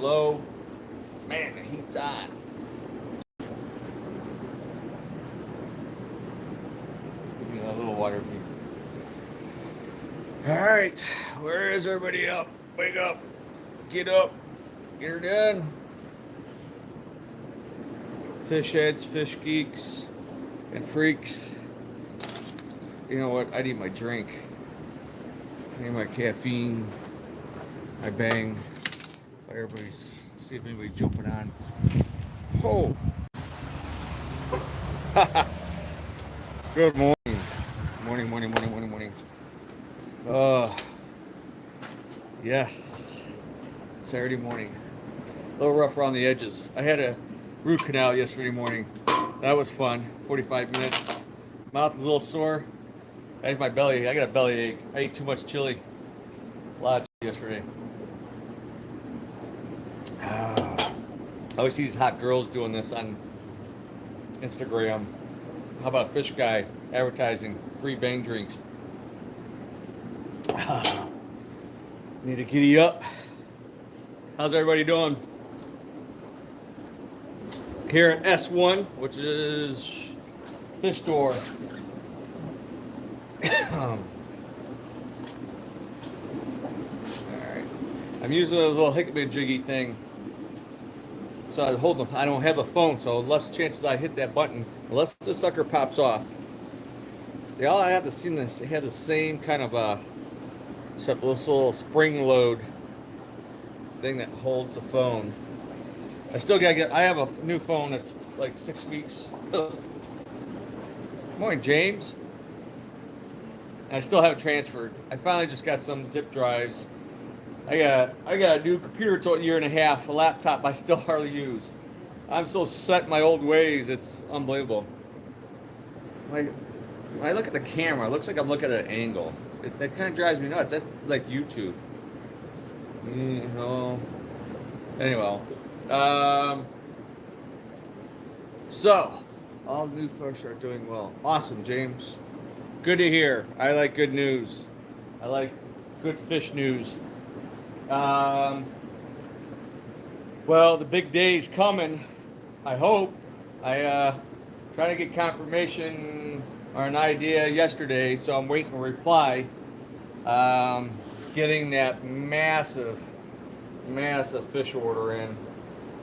low. Man, the heat's on. Give me a little water, please. All right, where is everybody up? Wake up, get her done. Fish heads, fish geeks, and freaks. You know what? I need my drink. I need my caffeine. My bang. Everybody's, see if anybody's jumping on. Oh. Good morning. Morning. Yes. Saturday morning. A little rough around the edges. I had a root canal yesterday morning. That was fun. 45 minutes. Mouth is a little sore. I ate my belly. I got a belly ache. I ate too much chili. A lot of chili yesterday. I always see these hot girls doing this on Instagram. How about Fish Guy advertising free bang drinks? Need to giddy up. How's everybody doing? Here at S1, which is fish store. All right. I'm using a little hickman jiggy thing. So I hold them. I don't have a phone, so less chances I hit that button, unless the sucker pops off. They all have the same kind of except this little spring load thing that holds the phone. I still gotta get. I have a new phone that's like 6 weeks. Good morning, James. I still haven't transferred. I finally just got some zip drives. I got a new computer till a year and a half, a laptop I still hardly use. I'm so set in my old ways, it's unbelievable. Like, when I look at the camera, it looks like I'm looking at an angle. That kind of drives me nuts. That's like YouTube. No. Anyway. So, all new fish are doing well. Awesome, James. Good to hear. I like good news. I like good fish news. Well, the big day's coming. I hope. I tried to get confirmation or an idea yesterday, so I'm waiting a reply. Getting that massive fish order in.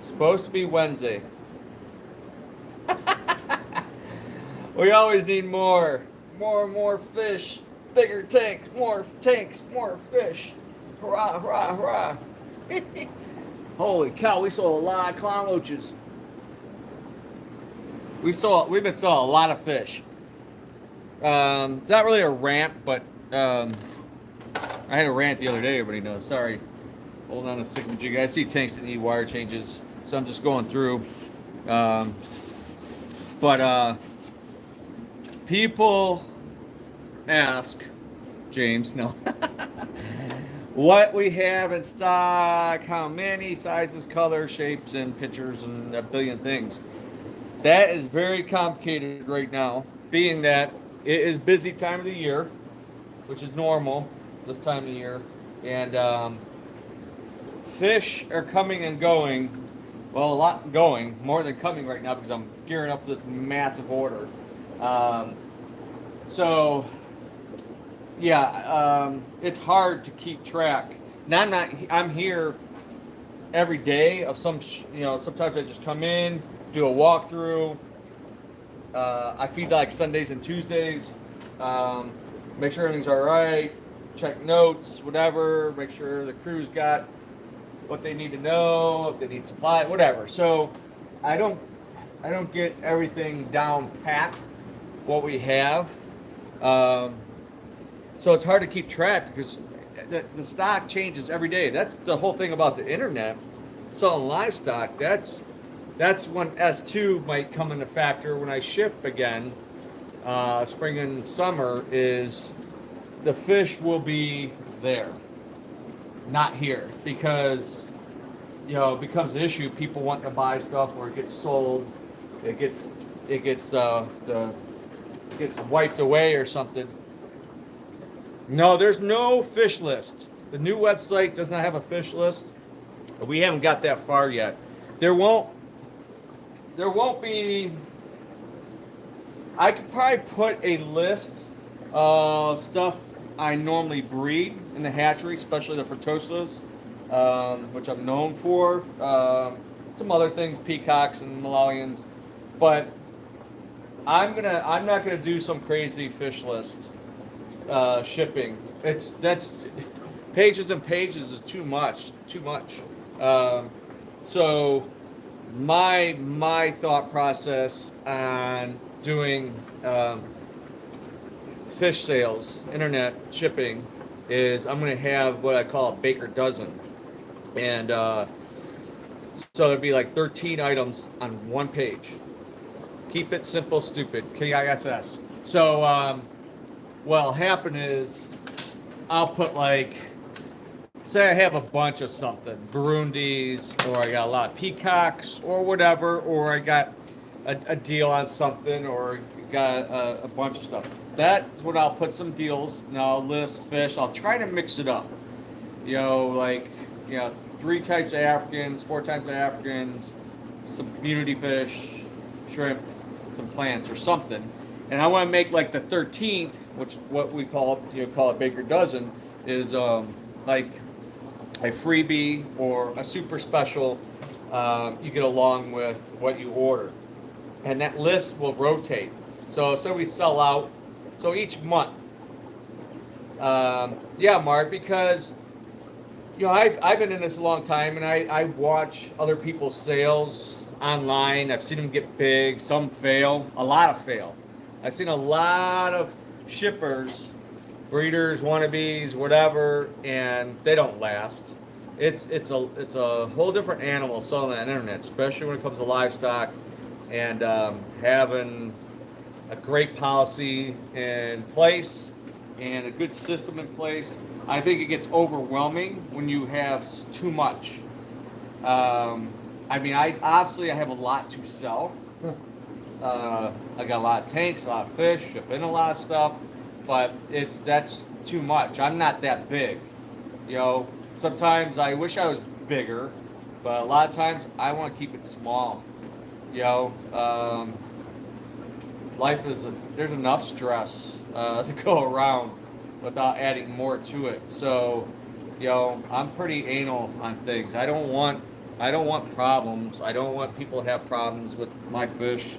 Supposed to be Wednesday. We always need more fish, bigger tanks, more fish. Hurrah, hurrah, hurrah. Holy cow, we saw a lot of clown loaches. We've been selling a lot of fish. It's not really a rant, but I had a rant the other day, everybody knows. Sorry. Hold on a second, jig. I see tanks that need wire changes, so I'm just going through. But people ask, James, no. What we have in stock, how many sizes, colors, shapes, and pictures, and a billion things. That is very complicated right now, being that it is busy time of the year, which is normal this time of year, and fish are coming and going. Well, a lot going, more than coming right now because I'm gearing up for this massive order. So, yeah, it's hard to keep track. Now I'm here every day of sometimes I just come in, do a walkthrough. I feed like Sundays and Tuesdays. Make sure everything's all right. Check notes, whatever. Make sure the crew's got what they need to know, if they need supply, whatever. So I don't get everything down pat what we have. So it's hard to keep track because the stock changes every day. That's the whole thing about the internet. Selling livestock, that's when S2 might come into factor when I ship again, spring and summer, is the fish will be there, not here, because it becomes an issue. People want to buy stuff or it gets sold, it gets wiped away or something. No, there's no fish list. The new website does not have a fish list. We haven't got that far yet. There won't be. I could probably put a list of stuff I normally breed in the hatchery, especially the Furtosas, which I'm known for. Some other things, peacocks and Malawians, but I'm not gonna do some crazy fish list shipping. That's pages and pages is too much. So my thought process on doing fish sales, internet shipping, is I'm going to have what I call a baker dozen, and so it'd be like 13 items on one page. Keep it simple, stupid. KISS. So what'll happen is I'll put like, say I have a bunch of something, Burundis, or I got a lot of peacocks, or whatever, or I got a deal on something, or got a bunch of stuff. That's when I'll put some deals, and I'll list fish. I'll try to mix it up. Like, 3 types of Africans, 4 types of Africans, some community fish, shrimp, some plants, or something. And I want to make like the 13th, which what we call a baker dozen, is like a freebie or a super special you get along with what you order. And that list will rotate. So we sell out. So each month. Yeah, Mark, because I've been in this a long time, and I watch other people's sales online. I've seen them get big. Some fail. A lot of fail. I've seen a lot of shippers, breeders, wannabes, whatever, and they don't last. It's a whole different animal selling on the internet, especially when it comes to livestock, and having a great policy in place and a good system in place. I think it gets overwhelming when you have too much. I obviously have a lot to sell. I got a lot of tanks, a lot of fish, ship in a lot of stuff, but that's too much. I'm not that big. Sometimes I wish I was bigger, but a lot of times I want to keep it small. Life there's enough stress to go around without adding more to it. So, I'm pretty anal on things. I don't want problems. I don't want people to have problems with my fish.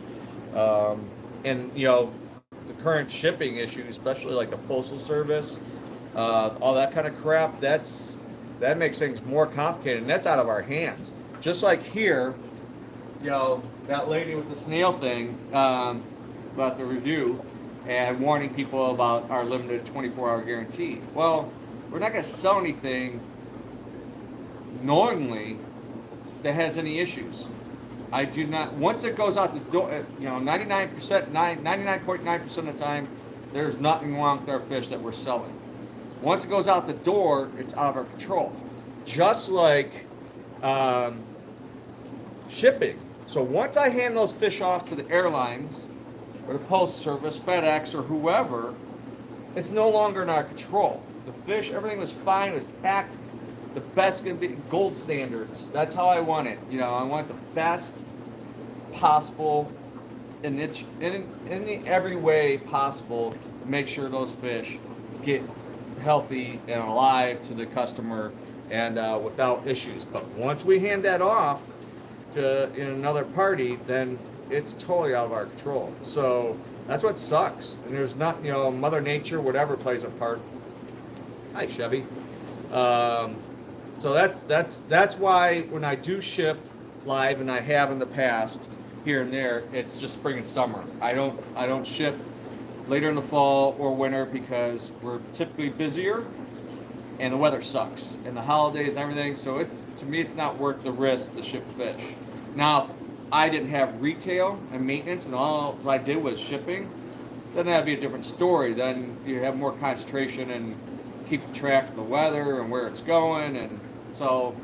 And the current shipping issue, especially like the postal service, all that kind of crap. That makes things more complicated, and that's out of our hands. Just like here, that lady with the snail thing about the review and warning people about our limited 24-hour guarantee. Well, we're not going to sell anything knowingly that has any issues. I do not. Once it goes out the door, 99.9% of the time, there's nothing wrong with our fish that we're selling. Once it goes out the door, it's out of our control. Just like shipping. So once I hand those fish off to the airlines or the Postal Service, FedEx, or whoever, it's no longer in our control. The fish, everything was fine, it was packed, the best, gonna be gold standards. That's how I want it. I want the best possible in every way possible to make sure those fish get healthy and alive to the customer and without issues. But once we hand that off to another party, then it's totally out of our control. So that's what sucks. And there's not, Mother Nature, whatever, plays a part. Hi, Chevy. So that's why when I do ship live, and I have in the past here and there, it's just spring and summer. I don't ship later in the fall or winter because we're typically busier and the weather sucks and the holidays and everything. So to me it's not worth the risk to ship fish. Now, if I didn't have retail and maintenance and all I did was shipping, then that'd be a different story. Then you have more concentration and keep track of the weather and where it's going. And so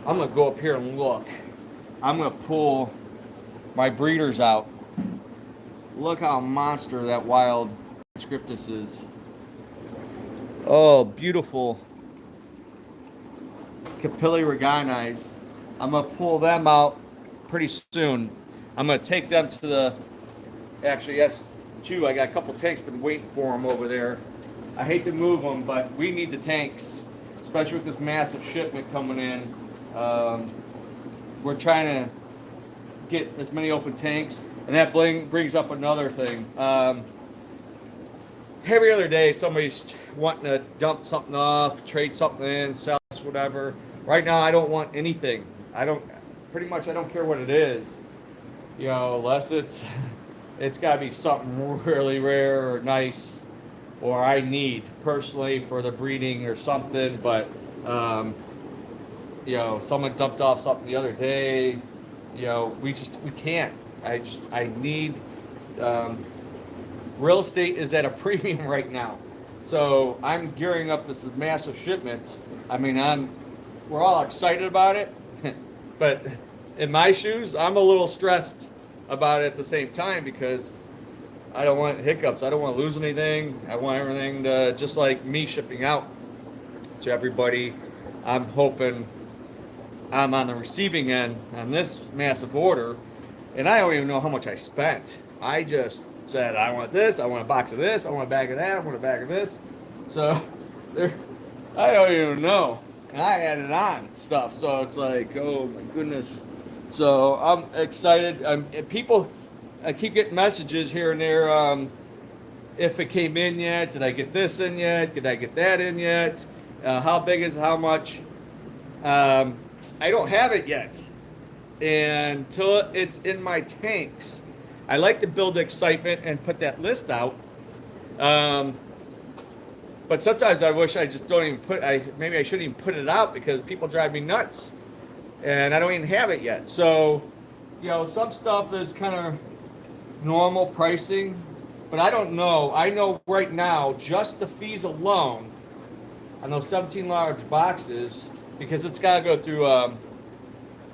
I'm gonna go up here and look. I'm gonna pull my breeders out. Look how monster that wild Scriptus is. Oh, beautiful. capillary organized. I'm gonna pull them out pretty soon. I'm gonna take them to the. Actually, yes, two. I got a couple tanks, been waiting for them over there. I hate to move them, but we need the tanks, especially with this massive shipment coming in. We're trying to get as many open tanks, and that brings up another thing. Every other day, somebody's wanting to dump something off, trade something in, sell us, whatever. Right now, I don't want anything. I don't care what it is, unless it's got to be something really rare or nice, or I need personally for the breeding or something. But someone dumped off something the other day. We can't. I need. Real estate is at a premium right now, so I'm gearing up this massive shipment. I mean, we're all excited about it, but in my shoes, I'm a little stressed about it at the same time because I don't want hiccups. I don't want to lose anything. I want everything to, just like me shipping out to everybody. I'm hoping I'm on the receiving end on this massive order, and I don't even know how much I spent. I just said, I want this, I want a box of this, I want a bag of that, I want a bag of this. So I don't even know. And I added on stuff, so it's like, oh my goodness. So I'm excited. People, I keep getting messages here and there. If it came in yet, did I get this in yet? Did I get that in yet? How big is how much? I don't have it yet. And until it's in my tanks, I like to build excitement and put that list out. But sometimes I wish I just don't even maybe I shouldn't even put it out because people drive me nuts. And I don't even have it yet. So, some stuff is kind of normal pricing, but I don't know. I know right now, just the fees alone on those 17 large boxes, because it's got to go through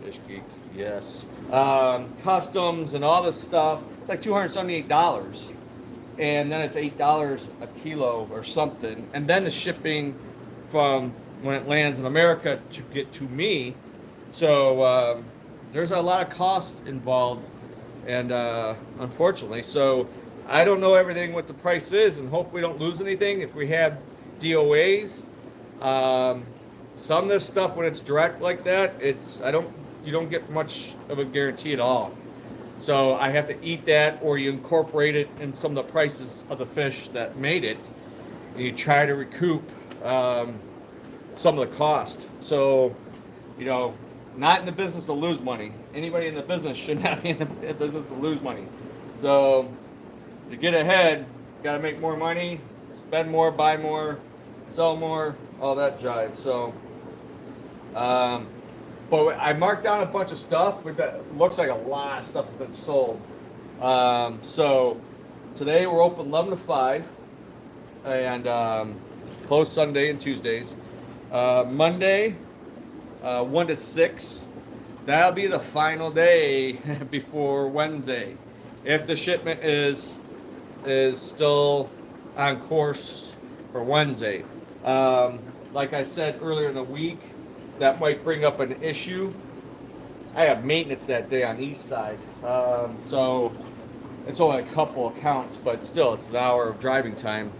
Fish Geek, yes, customs and all this stuff. It's like $278, and then it's $8 a kilo or something, and then the shipping from when it lands in America to get to me. So there's a lot of costs involved, and unfortunately, so I don't know everything what the price is, and hope we don't lose anything if we have DOAs. Some of this stuff when it's direct like that, you don't get much of a guarantee at all. So I have to eat that, or you incorporate it in some of the prices of the fish that made it, and you try to recoup some of the cost. So, not in the business to lose money. Anybody in the business should not be in the business to lose money. So to get ahead, got to make more money, spend more, buy more, sell more, all that jive. So, but I marked down a bunch of stuff. Looks like a lot of stuff has been sold. So today we're open 11 to 5 and closed Sunday and Tuesdays. Monday, 1 to 6. That'll be the final day before Wednesday. If the shipment is still on course for Wednesday. Like I said earlier in the week, that might bring up an issue. I have maintenance that day on east side. So it's only a couple accounts, but still it's an hour of driving time.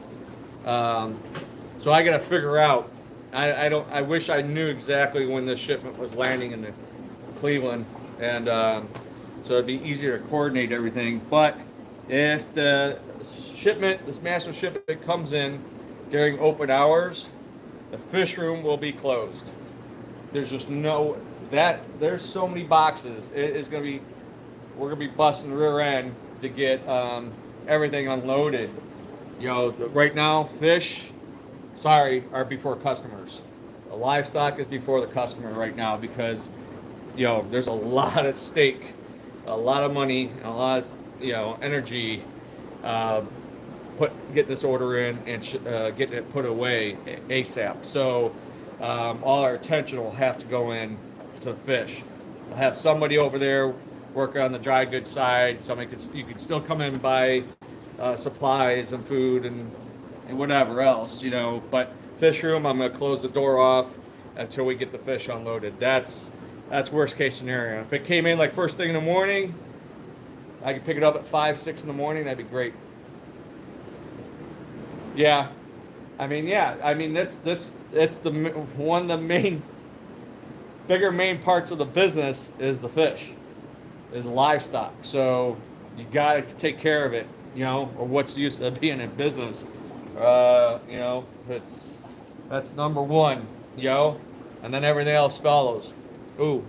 So I got to figure out. I wish I knew exactly when the shipment was landing in Cleveland, and so it'd be easier to coordinate everything. But if the this massive shipment comes in during open hours, the fish room will be closed. There's just there's so many boxes. We're gonna be busting the rear end to get everything unloaded. Right now, fish, are before customers. The livestock is before the customer right now because, there's a lot at stake, a lot of money, and a lot of, energy getting this order in and getting it put away ASAP. So all our attention will have to go in to the fish. We'll have somebody over there working on the dry goods side. You can still come in and buy supplies and food and whatever else, But fish room, I'm going to close the door off. until we get the fish unloaded. That's worst case scenario. If it came in like first thing in the morning, I could pick it up at 5, 6 in the morning. That'd be great. Yeah, I mean, that's the one of the bigger main parts of the business is the fish, is livestock. So you got to take care of it, or what's the use of being in business? That's number one, and then everything else follows. Ooh,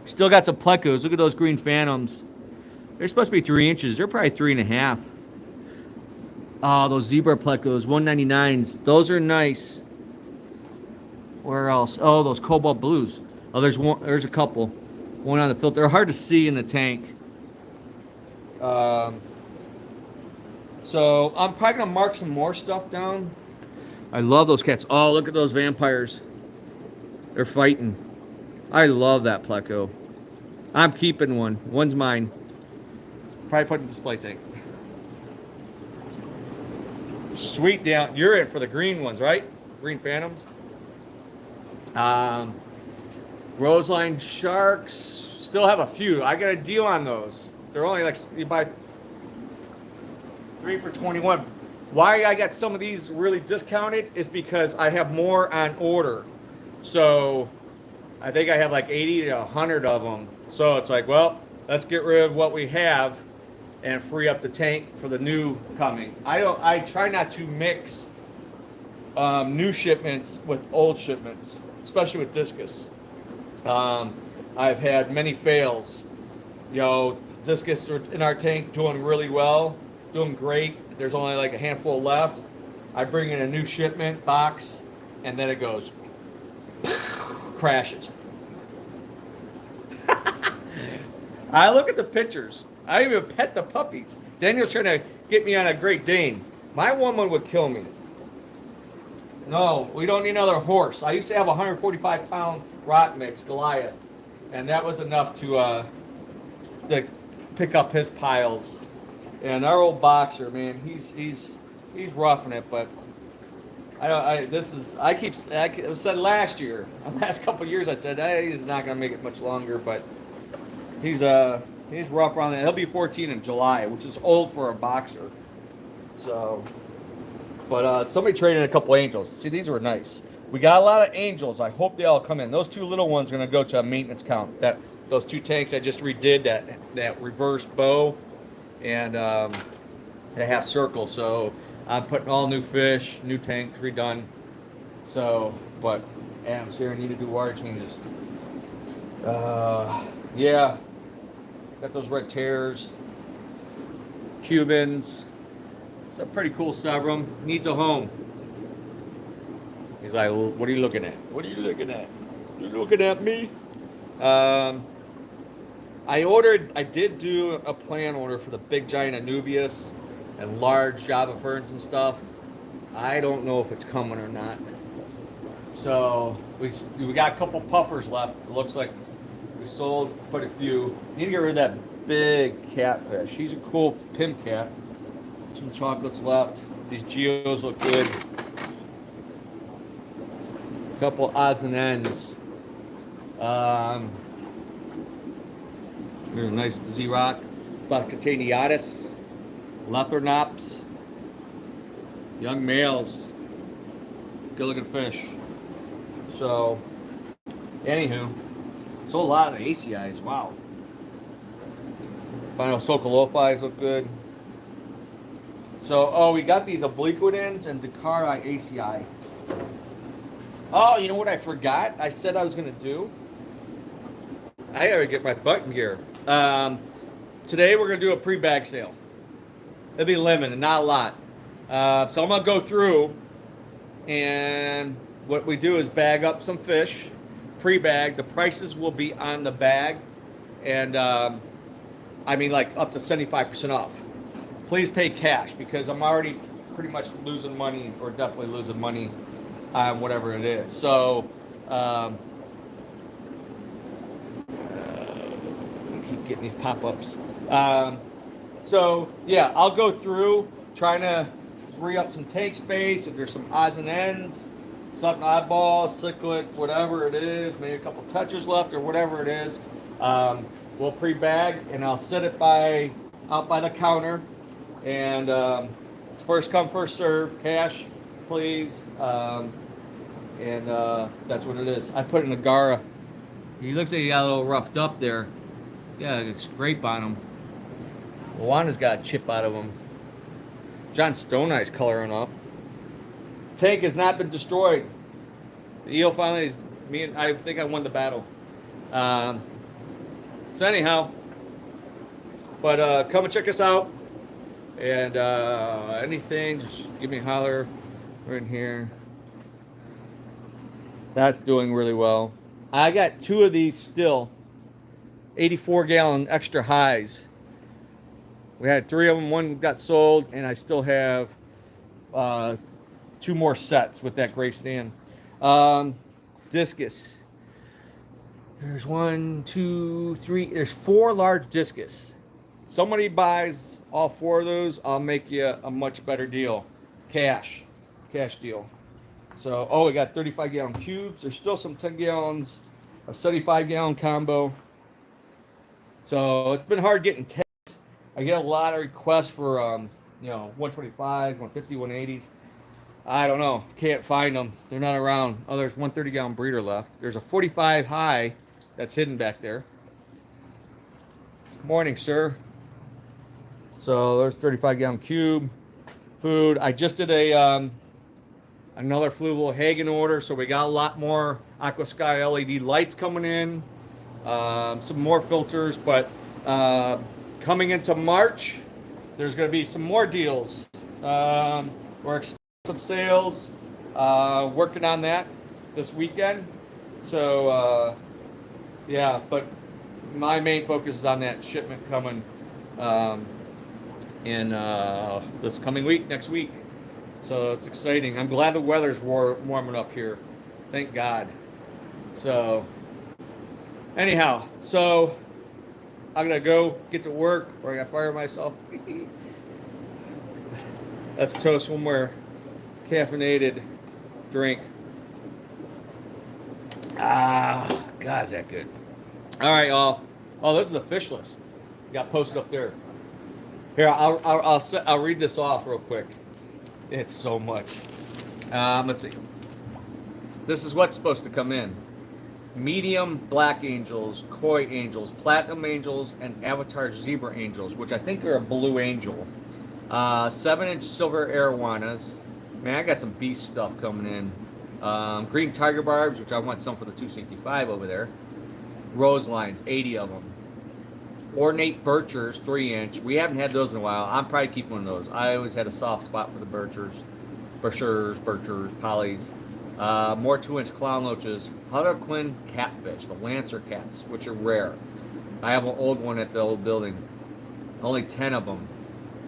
still got some plecos. Look at those green phantoms. They're supposed to be 3 inches. They're probably 3.5. Oh, those zebra plecos, 199s. Those are nice. Where else? Oh, those cobalt blues. Oh, there's a couple. One on the filter. They're hard to see in the tank. So I'm probably gonna mark some more stuff down. I love those cats. Oh, look at those vampires. They're fighting. I love that pleco. I'm keeping one. One's mine. Probably put in the display tank. Sweet down. You're in for the green ones, right? Green phantoms. Roseline sharks. Still have a few. I got a deal on those. They're only like, you buy 3 for 21. Why I got some of these really discounted is because I have more on order. So I think I have like 80 to 100 of them. So it's like, well, let's get rid of what we have and free up the tank for the new coming. I try not to mix new shipments with old shipments, especially with discus. I've had many fails. Discus are in our tank doing really well, doing great. There's only like a handful left. I bring in a new shipment box, and then it goes crashes. I look at the pictures. I even pet the puppies. Daniel's trying to get me on a Great Dane. My woman would kill me. No, we don't need another horse. I used to have a 145-pound rot mix, Goliath, and that was enough to pick up his piles. And our old boxer, man, he's roughing it, but I said last year, the last couple of years, I said, hey, he's not gonna make it much longer, but he's rough around that. He'll be 14 in July, which is old for a boxer. So, but somebody traded a couple angels. See, these were nice. We got a lot of angels. I hope they all come in. Those two little ones are gonna go to a maintenance count. Those 2 tanks I just redid, that reverse bow and a half circle. So I'm putting all new fish, new tank redone. So, but Adam's here. I need to do wire changes. Yeah. Got those red tears. Cubans. It's a pretty cool Sabrum. Needs a home. He's like, well, what are you looking at? What are you looking at? You looking at me? I did do a plan order for the big giant Anubias and large Java ferns and stuff. I don't know if it's coming or not. So we got a couple puffers left. It looks like we sold quite a few. Need to get rid of that big catfish. He's a cool pim cat. Some chocolates left. These geos look good. A couple odds and ends. There's a nice Z-Rock, Bacataniatus, Leathernops, young males, good looking fish. So, anywho, sold a lot of ACIs, wow. Final Socolophis look good. So, we got these obliquidans and Dakari ACI. Oh, you know what I forgot? I said I was going to do? I gotta get my button gear. Today we're gonna do a pre-bag sale. It'll be limited, not a lot. So I'm gonna go through, and what we do is bag up some fish, pre-bag. The prices will be on the bag, and I mean like up to 75% off. Please pay cash because I'm already pretty much losing money, or definitely losing money on whatever it is. So. Keep getting these pop-ups. So yeah, I'll go through trying to free up some tank space. If there's some odds and ends, something oddball, cichlid, whatever it is, maybe a couple touches left or whatever it is. We'll pre-bag and I'll set it out by the counter, and it's first come first serve, cash please, and that's what it is. I put in a Gara. He looks like he got a little roughed up there. Yeah, it's scrape on him. Luana's got a chip out of him. John Stone Eye's coloring up. Tank has not been destroyed. The eel finally is me, and I think I won the battle. So anyhow, but come and check us out. And anything, just give me a holler. We're in here. That's doing really well. I got 2 of these still. 84-gallon extra highs. We had 3 of them. One got sold, and I still have 2 more sets with that gray stand. Discus. There's 1, 2, 3. There's 4 large discus. Somebody buys all 4 of those, I'll make you a much better deal. Cash deal. So, we got 35-gallon cubes. There's still some 10 gallons, a 75-gallon combo. So it's been hard getting tanks. I get a lot of requests for 125s, 150, 180s. I don't know. Can't find them. They're not around. Oh, there's 130-gallon breeder left. There's a 45 high that's hidden back there. Morning, sir. So there's 35-gallon cube. Food. I just did another Fluval Hagen order, so we got a lot more Aqua Sky LED lights coming in. Some more filters, but coming into March, there's going to be some more deals. We're extending some sales, working on that this weekend. So, yeah, but my main focus is on that shipment coming in this coming week, next week. So it's exciting. I'm glad the weather's warming up here. Thank God. So, anyhow, so I'm going to go get to work, or I got to fire myself. Let's toast one more caffeinated drink. God, is that good. All right, y'all. Oh, this is the fish list. Got posted up there. Here, I'll read this off real quick. It's so much. Let's see. This is what's supposed to come in. Medium black angels, koi angels, platinum angels, and avatar zebra angels, which I think are a blue angel. 7-inch silver arowanas. Man, I got some beast stuff coming in. Green tiger barbs, which I want some for the 265 over there. Rose lines, 80 of them. Ornate birchers, 3-inch. We haven't had those in a while. I'm probably keeping one of those. I always had a soft spot for the birchers, polys. More 2-inch clown loaches. Harlequin catfish, the lancer cats, which are rare. I have an old one at the old building. Only 10 of them.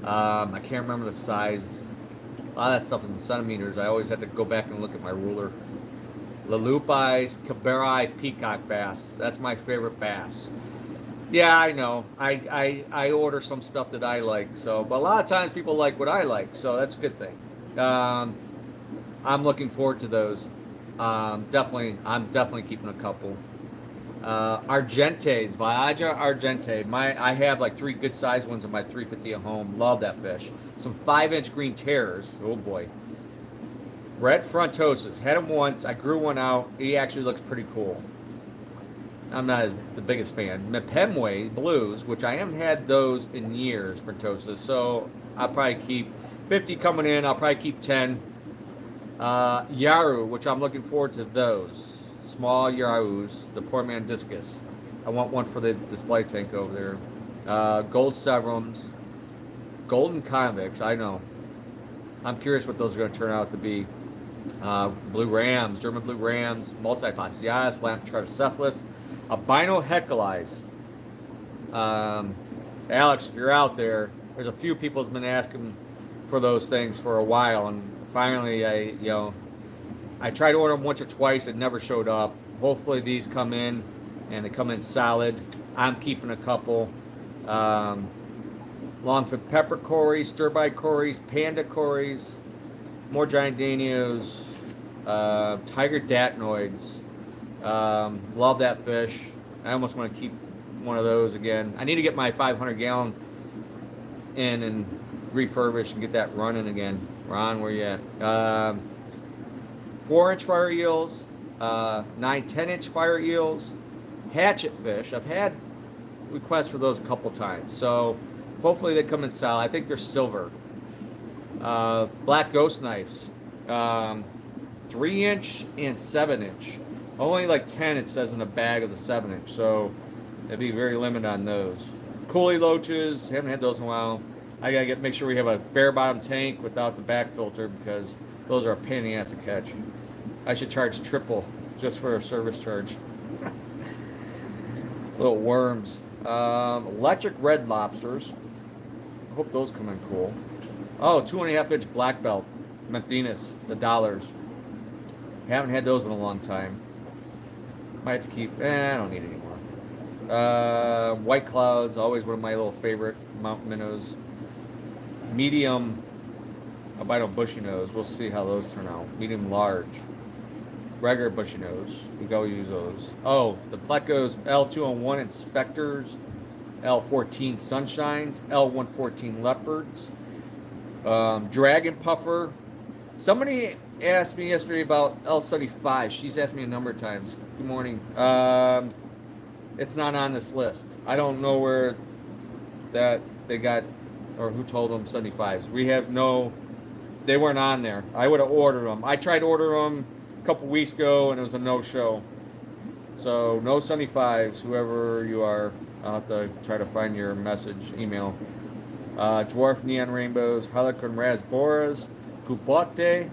I can't remember the size. A lot of that stuff in centimeters. I always had to go back and look at my ruler. Lalupais, Caberi, peacock bass. That's my favorite bass. Yeah, I know. I order some stuff that I like. So, but a lot of times people like what I like. So that's a good thing. I'm looking forward to those. I'm definitely keeping a couple. Argentes, Viaja Argente. I have like 3 good sized ones in my 350 at home. Love that fish. Some 5-inch green terrors. Oh boy. Red frontoses. Had them once. I grew one out. He actually looks pretty cool. I'm not the biggest fan. Mapemwe blues, which I haven't had those in years, frontoses. So I'll probably keep 50 coming in. I'll probably keep 10. Yaru, which I'm looking forward to those. Small Yarus, the poor man discus. I want one for the display tank over there. Gold Severums. Golden convicts, I know. I'm curious what those are going to turn out to be. Blue rams, German blue rams, multifasciatus, lamprotrocephalus, albino heckleis. Alex, if you're out there, there's a few people that's been asking for those things for a while, and finally, I tried to order them once or twice. It never showed up. Hopefully, these come in, and they come in solid. I'm keeping a couple. Longfin pepper cories, stir-by cories, panda cories, more giant danios. Tiger datnoids. Love that fish. I almost want to keep one of those again. I need to get my 500 gallon in and refurbish and get that running again. Ron, where you at? 4-inch fire eels, 9, 10-inch fire eels, hatchet fish. I've had requests for those a couple times, so hopefully they come in solid. I think they're silver. Black ghost knives, 3-inch and 7-inch. Only like 10 it says in the bag of the 7-inch, so it'd be very limited on those. Coolie loaches, haven't had those in a while. I gotta make sure we have a bare bottom tank without the back filter because those are a pain in the ass to catch. I should charge triple just for a service charge. Little worms. Electric red lobsters. I hope those come in cool. Oh, 2.5-inch black belt. Methinus, the dollars. Haven't had those in a long time. Might have to keep. I don't need any more. White clouds, always one of my little favorite mountain minnows. Medium albino bushy nose. We'll see how those turn out. Medium large. Regular bushy nose. We go use those. Oh, the Plecos L201 Inspectors, L14 Sunshines, L114 Leopards, Dragon Puffer. Somebody asked me yesterday about L75. She's asked me a number of times. Good morning. It's not on this list. I don't know where that they got or who told them 75s. We have no. They weren't on there. I would have ordered them. I tried to order them a couple weeks ago and it was a no-show. So no 75s, whoever you are. I'll have to try to find your message, email. Dwarf neon rainbows, Harlequin rasboras, Kubotu,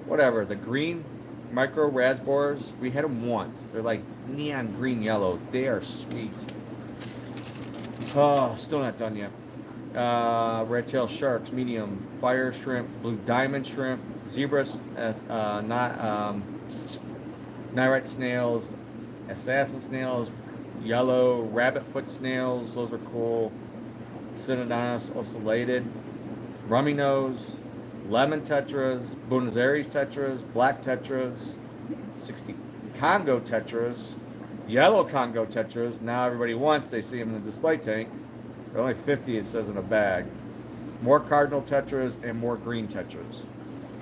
whatever. The green micro rasboras. We had them once. They're like neon green yellow. They are sweet. Oh, still not done yet. Red tail sharks, medium, fire shrimp, blue diamond shrimp, zebras, nyrite snails, assassin snails, yellow rabbit foot snails, those are cool. Synodontis ocellated, rummy nose, lemon tetras, Buenos Aires tetras, black tetras, 60 Congo tetras, yellow Congo tetras. Now everybody wants, they see them in the display tank. They're only 50, it says in a bag. More cardinal tetras and more green tetras.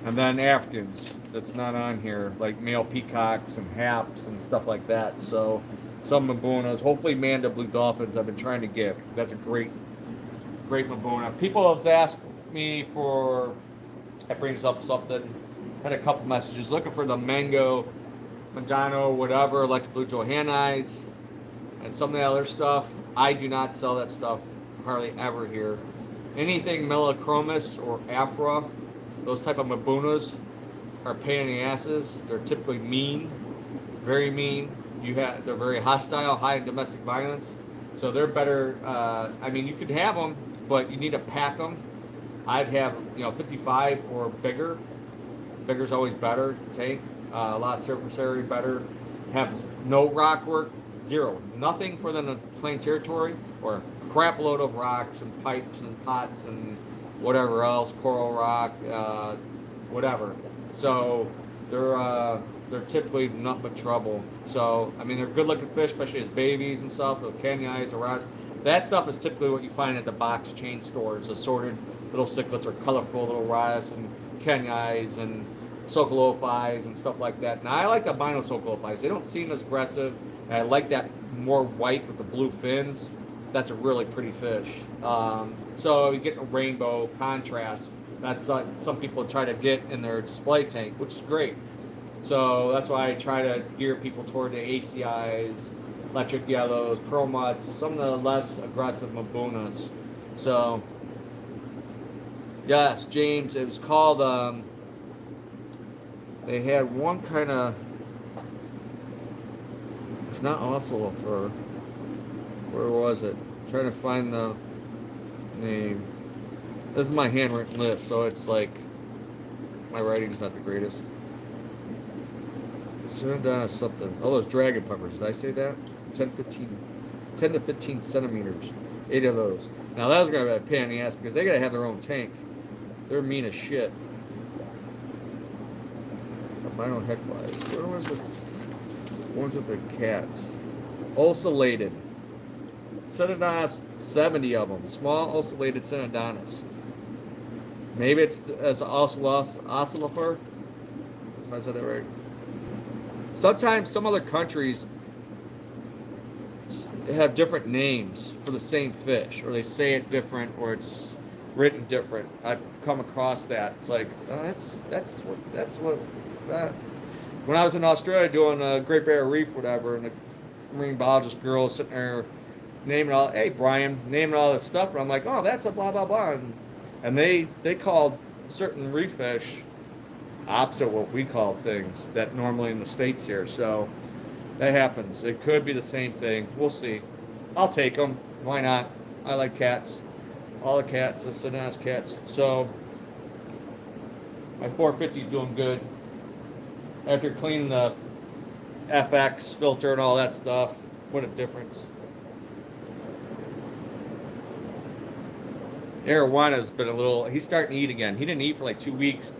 And then Africans, that's not on here, like male peacocks and haps and stuff like that. So some Mabunas, hopefully Manda blue dolphins I've been trying to get. That's a great Mabuna. People have asked me for, that brings up something, had a couple messages looking for the mango, Mandano, whatever, electric blue Johannis, and some of the other stuff. I do not sell that stuff hardly ever here. Anything Melochromis or Afra, those type of Mabunas are a pain in the asses. They're typically mean, very mean. They're very hostile, high in domestic violence. So they're better. I mean, you could have them, but you need to pack them. I'd have 55 or bigger. Bigger's always better. Tank, a lot of surface area better. Have no rock work, zero, nothing for them to claim territory, or a crap load of rocks and pipes and pots and whatever else, coral rock, whatever. So they're typically nothing but trouble. So I mean, they're good-looking fish, especially as babies and stuff. The Kenyais, the rods. That stuff is typically what you find at the box chain stores. Assorted little cichlids or colorful little rods and Kenyais and Socolophis and stuff like that. Now I like the albino Socolophis. They don't seem as aggressive. And I like that more white with the blue fins. That's a really pretty fish. So you get a rainbow contrast. That's some people try to get in their display tank, which is great. So that's why I try to gear people toward the ACIs, electric yellows, pearl mutts, some of the less aggressive Mabunas. So yes, James, it was called, they had one kind of, it's not ocelophur. Where was it? I'm trying to find the name. This is my handwritten list, so it's like, my writing's not the greatest. Synodontis something. Oh, those dragon puffers. Did I say that? 10 to 15 centimeters. 8 of those. Now, that was going to be a pain in the ass because they got to have their own tank. They're mean as shit. albino headflies. What was the ones with the cats? Ocellated. Synodontis, 70 of them. Small ocellated Synodontis. Maybe it's as ocelofer. If I said that right. Sometimes some other countries have different names for the same fish, or they say it different, or it's written different. I've come across that. It's like that's what. When I was in Australia doing Great Barrier Reef, whatever, and the marine biologist girl was sitting there naming all, hey Brian, naming all this stuff, and I'm like, oh, that's a blah blah blah, and they called certain reef fish opposite what we call things that normally in the States here. So that happens. It could be the same thing. We'll see. I'll take them. Why not? I like cats. All the cats, the nice cats. So my 450 is doing good. After cleaning the FX filter and all that stuff, what a difference. Arowana been a little, he's starting to eat again. He didn't eat for like 2 weeks.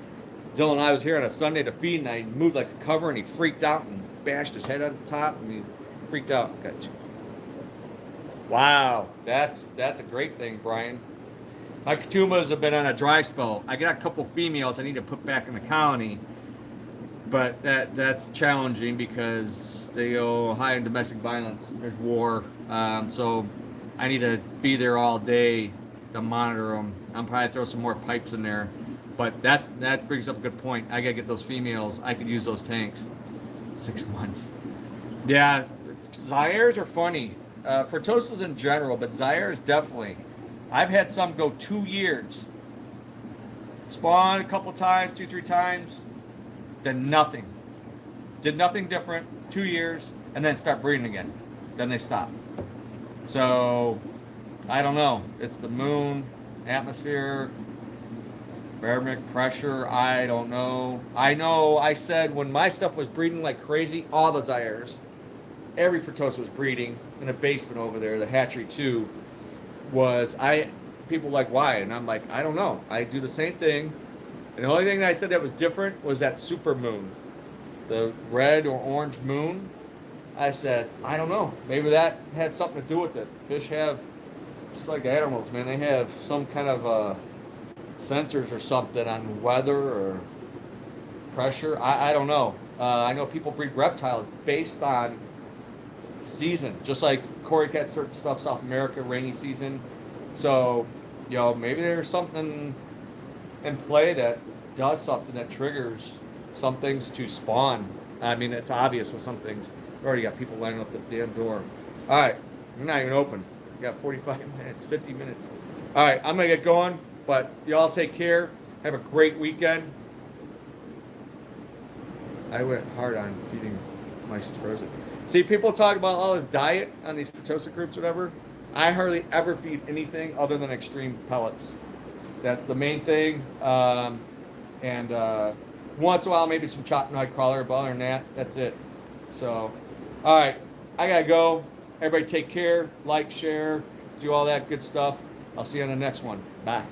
Dylan and I was here on a Sunday to feed, and I moved like the cover, and he freaked out and bashed his head on the top, and he freaked out. Wow, that's a great thing, Brian. My Katumas have been on a dry spell. I got a couple females I need to put back in the colony, but that's challenging because they go high in domestic violence. There's war, so I need to be there all day to monitor them. I'm probably throw some more pipes in there. But that brings up a good point. I gotta get those females. I could use those tanks. 6 months. Yeah, Zaires are funny. Pertussis in general, but Zaires definitely. I've had some go 2 years. Spawn a couple times, 2-3 times, then nothing. Did nothing different, 2 years, and then start breeding again. Then they stop. So, I don't know. It's the moon, atmosphere, barometric pressure, I don't know. I know I said when my stuff was breeding like crazy, all the Zaires, every Pertussis was breeding in a basement over there, the hatchery too, people were like, why? And I'm like, I don't know. I do the same thing. And the only thing that I said that was different was that super moon, the red or orange moon. I said, I don't know. Maybe that had something to do with it. Fish have, just like animals, man, they have some kind of sensors or something on weather or pressure. I don't know. I know people breed reptiles based on season, just like Cory Cat certain stuff, South America, rainy season. So, maybe there's something in play that does something that triggers some things to spawn. I mean, it's obvious with some things. We've already got people lining up the damn door. All right, we're not even open. We got 45 minutes, 50 minutes. All right, I'm gonna get going. But y'all take care. Have a great weekend. I went hard on feeding mice frozen. See, people talk about all this diet on these Pertussis groups, whatever. I hardly ever feed anything other than extreme pellets. That's the main thing. And once in a while, maybe some chopped nightcrawler, but other than that, that's it. So, all right, I gotta go. Everybody take care. Like, share, do all that good stuff. I'll see you on the next one. Bye.